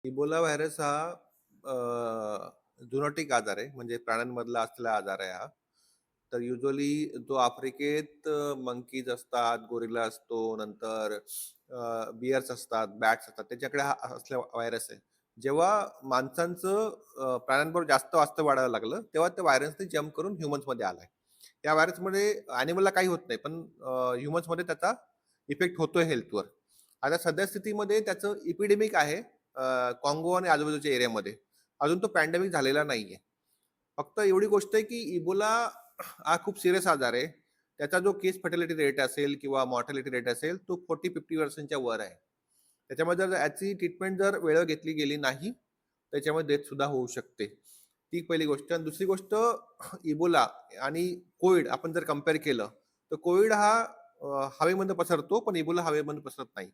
Ebola virus हा zoonotic आजार आहे, म्हणजे प्राण्यांमधला असलेला आजार आहे हा. तर युज्युअली तो आफ्रिकेत मंकीज असतात, गोरिला असतो, नंतर बिअर्स असतात, बॅट्स असतात, त्याच्याकडे हा असला व्हायरस आहे. जेव्हा माणसांचं प्राण्यांबरोबर जास्त वास्तव्य वाढायला लागलं, तेव्हा त्या व्हायरसने जम्प करून ह्युमन्समध्ये आलाय. त्या व्हायरसमध्ये ॲनिमलला काही होत नाही, पण ह्युमन्समध्ये त्याचा इफेक्ट होतोय हेल्थवर. आता सध्या स्थितीमध्ये त्याचं इपिडेमिक आहे काँगो आणि आजूबाजूच्या एरियामध्ये. अजून तो पॅन्डेमिक झालेला नाहीये. फक्त एवढी गोष्ट आहे की इबोला हा खूप सिरियस आजार आहे. त्याचा जो केस फर्टिलिटी रेट असेल किंवा मॉर्टॅलिटी रेट असेल, तो 40-50% वर आहे. त्याच्यामुळे जर याची ट्रीटमेंट जर वेळेवर घेतली गेली नाही, त्याच्यामध्ये डेथ सुद्धा होऊ शकते. ती पहिली गोष्ट. आणि दुसरी गोष्ट इबोला आणि कोविड आपण जर कंपेअर केलं, तर कोविड हा हवेमध्ये पसरतो, पण इबोला हवेमध्ये पसरत नाही.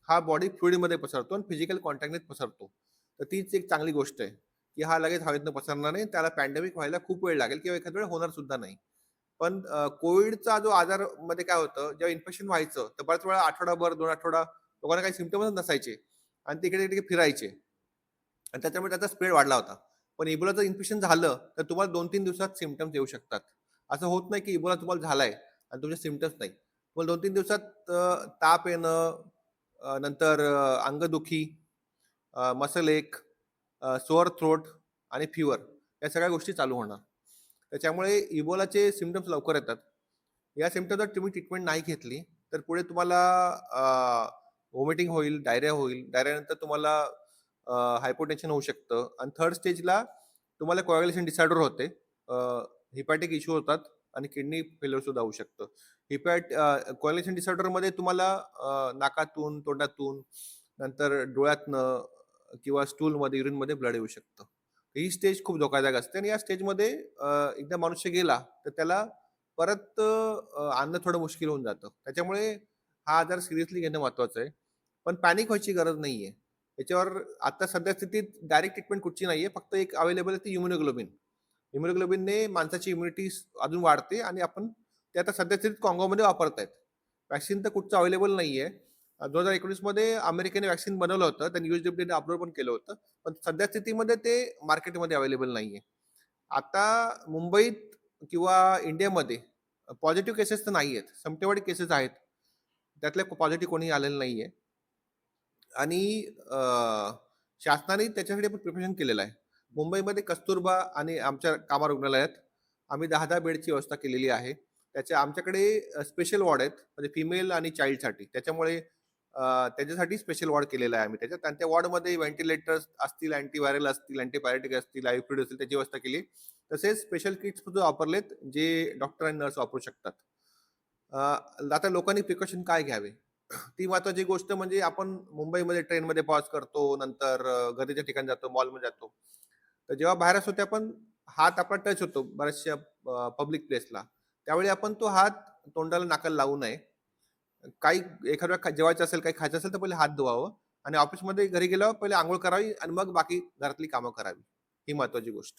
हा बॉडी फ्लुइडमध्ये पसरतो आणि फिजिकल कॉन्टॅक्टने पसरतो. तर तीच एक चांगली गोष्ट आहे, की हा लगेच हवेतनं पसरणार नाही. त्याला पॅन्डेमिक व्हायला खूप वेळ लागेल किंवा एखाद्या वेळेस होणार सुद्धा नाही. पण कोविडचा जो आजार मध्ये काय होतं, जेव्हा इन्फेक्शन व्हायचं, तर बऱ्याच वेळा आठवडाभर, 2 आठवडा लोकांना काही सिम्प्टमच नसायचे आणि तिकडे-तिकडे फिरायचे आणि त्याच्यामुळे त्याचा स्प्रेड वाढला होता. पण इबोलाचं इन्फेक्शन झालं, तर तुम्हाला 2-3 दिवसात सिम्प्टम्स येऊ शकतात. असं होत नाही, की इबोला तुम्हाला झालाय आणि तुमचे सिम्प्टम्स नाही. तुम्हाला 2-3 दिवसात ताप येणं, नंतर अंगदुखी, मसल एक, सोअर थ्रोट आणि फीवर या सगळ्या गोष्टी चालू होणार. त्याच्यामुळे इबोलाचे सिम्प्टम्स लवकर येतात. या सिम्प्टम्स जर तुम्ही ट्रीटमेंट नाही घेतली, तर पुढे तुम्हाला व्हॉमिटिंग होईल, डायरिया होईल. डायरियानंतर तुम्हाला हायपोटेन्शन होऊ शकतं आणि थर्ड स्टेजला तुम्हाला कोॲग्युलेशन डिसऑर्डर होते. हिपॅटिक इश्यू होतात आणि किडनी फेल्युअर सुद्धा होऊ शकतं. कोॲग्युलेशन डिसऑर्डरमध्ये तुम्हाला नाकातून, तोंडातून, नंतर डोळ्यातनं किंवा स्टूलमध्ये, युरिनमध्ये ब्लड येऊ शकतं. ही स्टेज खूप धोकादायक असते आणि या स्टेजमध्ये एकदा मनुष्य गेला, तर त्याला परत आणणं थोडं मुश्कील होऊन जातं. त्याच्यामुळे हा आजार सिरियसली घेणं महत्त्वाचं आहे. पण पॅनिक व्हायची गरज नाहीये. याच्यावर आता सध्या स्थितीत डायरेक्ट ट्रीटमेंट कुठची नाहीये. फक्त एक अवेलेबल आहे ती इम्युनोग्लोबिन. इम्युनोग्लोबिनने माणसाची इम्युनिटी अजून वाढते आणि आपण ते आता सध्या स्थितीत काँगोमध्ये वापरतायत. व्हॅक्सिन तर कुठचं अवेलेबल नाहीये. 2019 मध्ये अमेरिकेने व्हॅक्सिन बनवलं होतं. त्यांनी USFDAने अप्रूव्ह पण केलं होतं. पण सध्या स्थितीमध्ये ते मार्केटमध्ये अवेलेबल नाहीये. आता मुंबईत किंवा इंडियामध्ये पॉझिटिव्ह केसेस तर नाहीयेत. संपटेवाडी केसेस आहेत. त्यातल्या पॉझिटिव्ह कोणी आलेलं नाहीये. आणि अ, शासनाने त्याच्यासाठी पण प्रिपरेशन केलेलं आहे. मुंबईमध्ये कस्तुरबा आणि आमच्या कामा रुग्णालयात आम्ही 10-10 बेडची व्यवस्था केलेली आहे. आमच्याकडे स्पेशल वॉर्ड आहेत, म्हणजे फिमेल आणि चाइल्डसाठी. त्याच्यामुळे त्याच्यासाठी स्पेशल वॉर्ड केलेला आहे आम्ही त्याच्यात आणि त्या वॉर्डमध्ये व्हेंटिलेटर्स असतील, अँटीव्हायरल असतील, अँटीबायोटिक असतील, लाईव्ह फ्लुइड असतील त्याची व्यवस्था केली. तसेच स्पेशल किट्स सुद्धा वापरलेत, जे डॉक्टर आणि नर्स वापरू शकतात. अ, आता लोकांनी प्रिकॉशन काय घ्यावे? ती महत्वाची गोष्ट म्हणजे आपण मुंबईमध्ये ट्रेनमध्ये पॉज करतो, नंतर गर्दीच्या ठिकाणी जातो, मॉलमध्ये जातो. तर जेव्हा बाहेर असतो ते आपण हात आपला टच होतो बऱ्याचशा पब्लिक प्लेसला. त्यावेळी आपण तो हात तोंडाला, नाकाला लावू नये. काही एखाद्या वेळेला जेवायचं असेल, काही खायचं असेल तर पहिले हात धुवावं आणि ऑफिसमध्ये घरी गेल्यावर पहिले अंघोळ करावी आणि मग बाकी घरातली कामं करावी. ही महत्वाची गोष्ट.